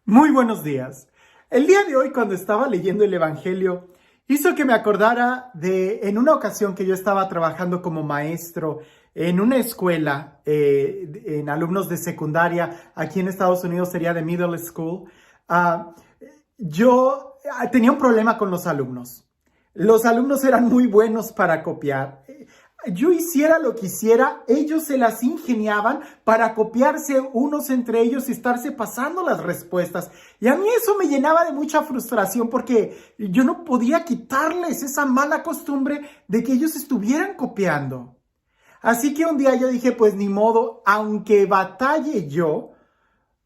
Muy buenos días. El día de hoy, cuando estaba leyendo el Evangelio, hizo que me acordara de en una ocasión que yo estaba trabajando como maestro en una escuela, en alumnos de secundaria, aquí en Estados Unidos sería de middle school. Ah, yo tenía un problema con los alumnos. Los alumnos eran muy buenos para copiar. Yo hiciera lo que hiciera, ellos se las ingeniaban para copiarse unos entre ellos y estarse pasando las respuestas. Y a mí eso me llenaba de mucha frustración porque yo no podía quitarles esa mala costumbre de que ellos estuvieran copiando. Así que un día yo dije, pues ni modo, aunque batalle yo,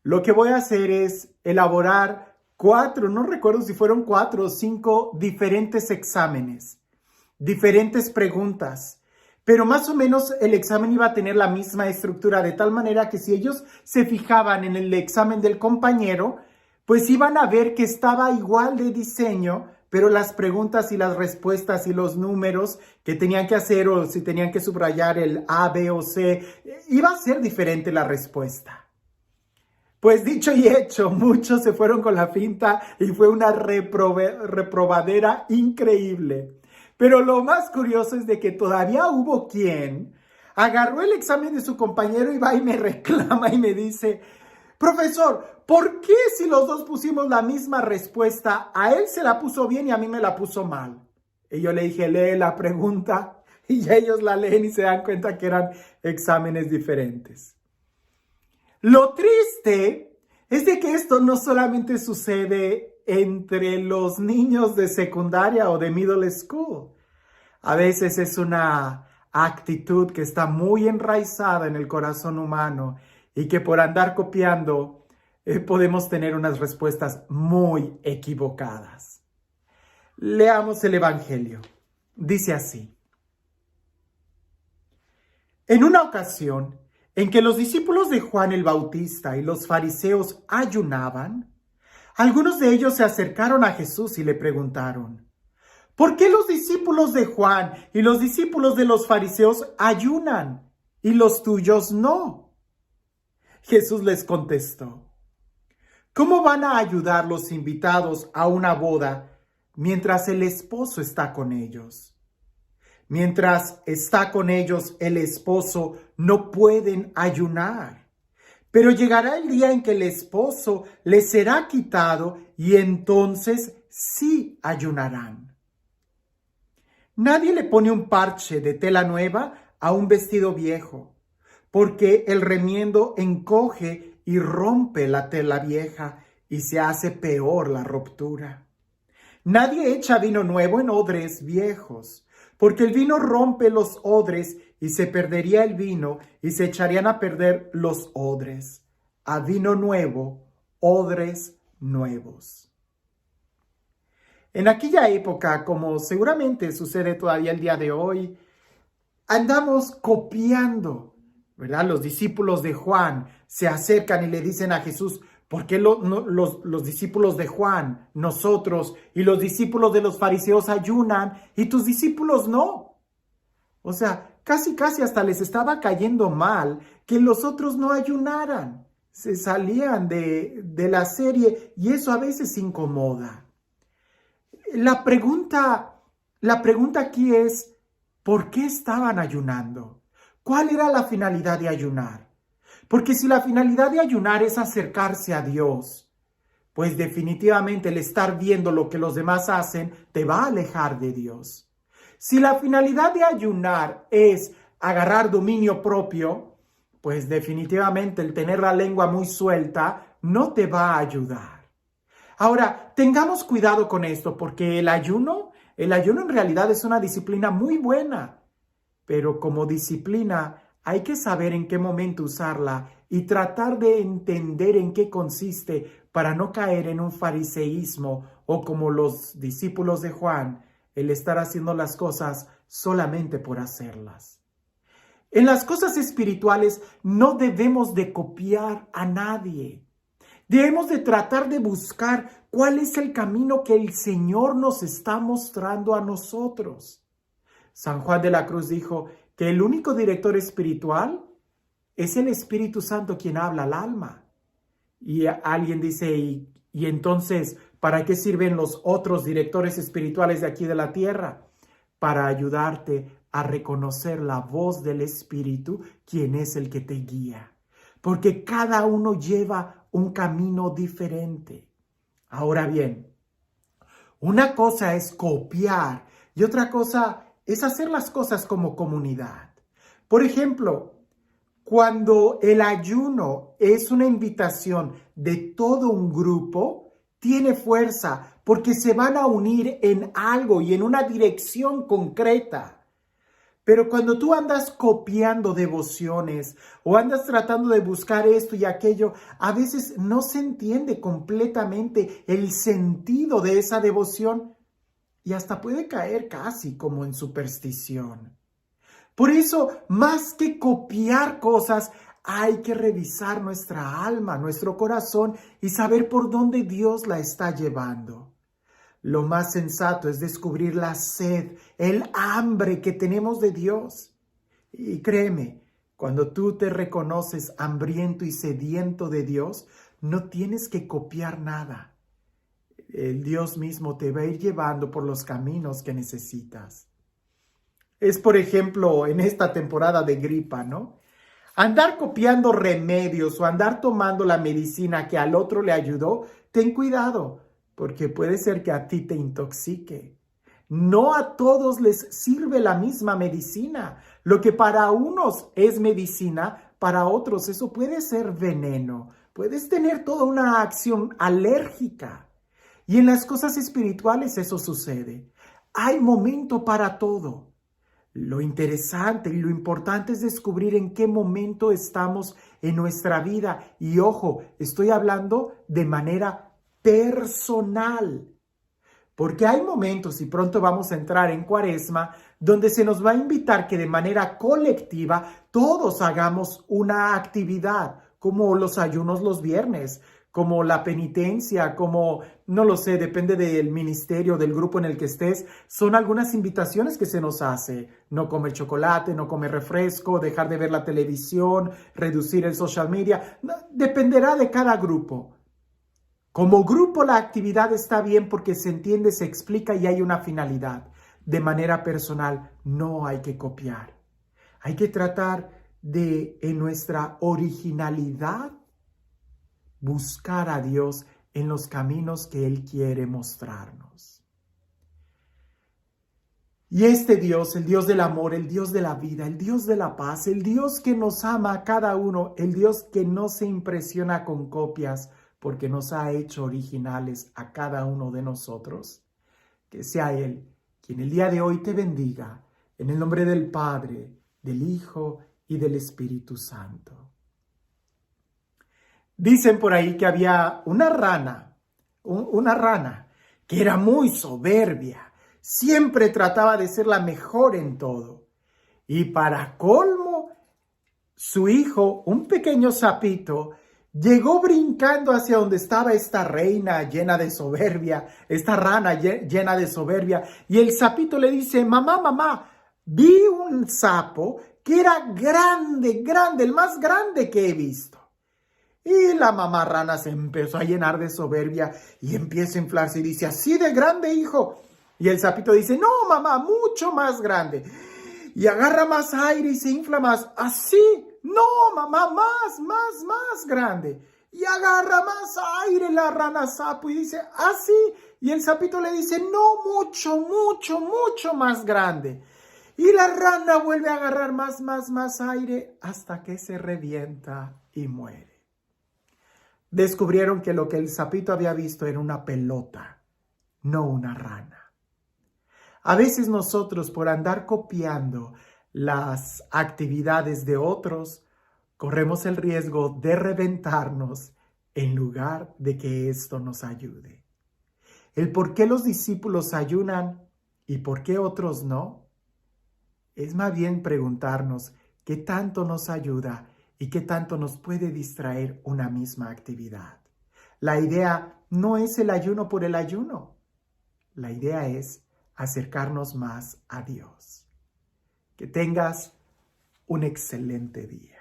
lo que voy a hacer es elaborar no recuerdo si fueron 4 o 5 diferentes exámenes, diferentes preguntas. Pero más o menos el examen iba a tener la misma estructura, de tal manera que si ellos se fijaban en el examen del compañero, pues iban a ver que estaba igual de diseño, pero las preguntas y las respuestas y los números que tenían que hacer o si tenían que subrayar el A, B o C, iba a ser diferente la respuesta. Pues dicho y hecho, muchos se fueron con la finta y fue una reprobadera increíble. Pero lo más curioso es de que todavía hubo quien agarró el examen de su compañero y va y me reclama y me dice, profesor, ¿por qué si los dos pusimos la misma respuesta, a él se la puso bien y a mí me la puso mal? Y yo le dije, lee la pregunta y ya ellos la leen y se dan cuenta que eran exámenes diferentes. Lo triste es de que esto no solamente sucede entre los niños de secundaria o de middle school. A veces es una actitud que está muy enraizada en el corazón humano y que por andar copiando podemos tener unas respuestas muy equivocadas. Leamos el Evangelio. Dice así. En una ocasión, en que los discípulos de Juan el Bautista y los fariseos ayunaban, algunos de ellos se acercaron a Jesús y le preguntaron, ¿por qué los discípulos de Juan y los discípulos de los fariseos ayunan y los tuyos no? Jesús les contestó, ¿cómo van a ayudar los invitados a una boda mientras el esposo está con ellos? Mientras está con ellos el esposo, no pueden ayunar. Pero llegará el día en que el esposo les será quitado y entonces sí ayunarán. Nadie le pone un parche de tela nueva a un vestido viejo, porque el remiendo encoge y rompe la tela vieja y se hace peor la ruptura. Nadie echa vino nuevo en odres viejos, porque el vino rompe los odres y se perdería el vino y se echarían a perder los odres. A vino nuevo, odres nuevos. En aquella época, como seguramente sucede todavía el día de hoy, andamos copiando, ¿verdad? Los discípulos de Juan se acercan y le dicen a Jesús, ¿por qué los discípulos de Juan, nosotros y los discípulos de los fariseos ayunan y tus discípulos no? O sea, casi hasta les estaba cayendo mal que los otros no ayunaran. Se salían de la serie y eso a veces incomoda. La pregunta aquí es, ¿por qué estaban ayunando? ¿Cuál era la finalidad de ayunar? Porque si la finalidad de ayunar es acercarse a Dios, pues definitivamente el estar viendo lo que los demás hacen te va a alejar de Dios. Si la finalidad de ayunar es agarrar dominio propio, pues definitivamente el tener la lengua muy suelta no te va a ayudar. Ahora, tengamos cuidado con esto porque el ayuno en realidad es una disciplina muy buena, pero como disciplina hay que saber en qué momento usarla y tratar de entender en qué consiste para no caer en un fariseísmo o como los discípulos de Juan, el estar haciendo las cosas solamente por hacerlas. En las cosas espirituales no debemos de copiar a nadie. Debemos de tratar de buscar cuál es el camino que el Señor nos está mostrando a nosotros. San Juan de la Cruz dijo que el único director espiritual es el Espíritu Santo quien habla al alma. Y alguien dice, y entonces, ¿para qué sirven los otros directores espirituales de aquí de la tierra? Para ayudarte a reconocer la voz del Espíritu, quien es el que te guía. Porque cada uno lleva un camino diferente. Ahora bien, una cosa es copiar y otra cosa es hacer las cosas como comunidad. Por ejemplo, cuando el ayuno es una invitación de todo un grupo, tiene fuerza porque se van a unir en algo y en una dirección concreta. Pero cuando tú andas copiando devociones o andas tratando de buscar esto y aquello, a veces no se entiende completamente el sentido de esa devoción y hasta puede caer casi como en superstición. Por eso, más que copiar cosas, hay que revisar nuestra alma, nuestro corazón y saber por dónde Dios la está llevando. Lo más sensato es descubrir la sed, el hambre que tenemos de Dios. Y créeme, cuando tú te reconoces hambriento y sediento de Dios, no tienes que copiar nada. El Dios mismo te va a ir llevando por los caminos que necesitas. Es, por ejemplo, en esta temporada de gripa, ¿no? Andar copiando remedios o andar tomando la medicina que al otro le ayudó, ten cuidado, porque puede ser que a ti te intoxique. No a todos les sirve la misma medicina. Lo que para unos es medicina, para otros eso puede ser veneno. Puedes tener toda una acción alérgica. Y en las cosas espirituales eso sucede. Hay momento para todo. Lo interesante y lo importante es descubrir en qué momento estamos en nuestra vida. Y ojo, estoy hablando de manera personal. Porque hay momentos, y pronto vamos a entrar en Cuaresma, donde se nos va a invitar que de manera colectiva todos hagamos una actividad, como los ayunos los viernes, como la penitencia, como, no lo sé, depende del ministerio, del grupo en el que estés. Son algunas invitaciones que se nos hace. No comer chocolate, no comer refresco, dejar de ver la televisión, reducir el social media. No, dependerá de cada grupo. Como grupo la actividad está bien porque se entiende, se explica y hay una finalidad. De manera personal no hay que copiar. Hay que tratar de, en nuestra originalidad, buscar a Dios en los caminos que Él quiere mostrarnos. Y este Dios, el Dios del amor, el Dios de la vida, el Dios de la paz, el Dios que nos ama a cada uno, el Dios que no se impresiona con copias, porque nos ha hecho originales a cada uno de nosotros, que sea Él quien el día de hoy te bendiga, en el nombre del Padre, del Hijo y del Espíritu Santo. Dicen por ahí que había una rana que era muy soberbia, siempre trataba de ser la mejor en todo. Y para colmo, su hijo, un pequeño sapito, llegó brincando hacia donde estaba esta reina llena de soberbia, esta rana llena de soberbia, y el sapito le dice, mamá, vi un sapo que era grande, el más grande que he visto. Y la mamá rana se empezó a llenar de soberbia y empieza a inflarse y dice, ¿así de grande, hijo? Y el sapito dice, no, mamá, mucho más grande. Y agarra más aire y se infla más, así. No, mamá, más grande. Y agarra más aire la rana sapo y dice, así. Y el sapito le dice, no, mucho más grande. Y la rana vuelve a agarrar más aire hasta que se revienta y muere. Descubrieron que lo que el sapito había visto era una pelota, no una rana. A veces nosotros, por andar copiando las actividades de otros, corremos el riesgo de reventarnos en lugar de que esto nos ayude. El por qué los discípulos ayunan y por qué otros no, es más bien preguntarnos qué tanto nos ayuda y qué tanto nos puede distraer una misma actividad. La idea no es el ayuno por el ayuno. La idea es acercarnos más a Dios. Que tengas un excelente día.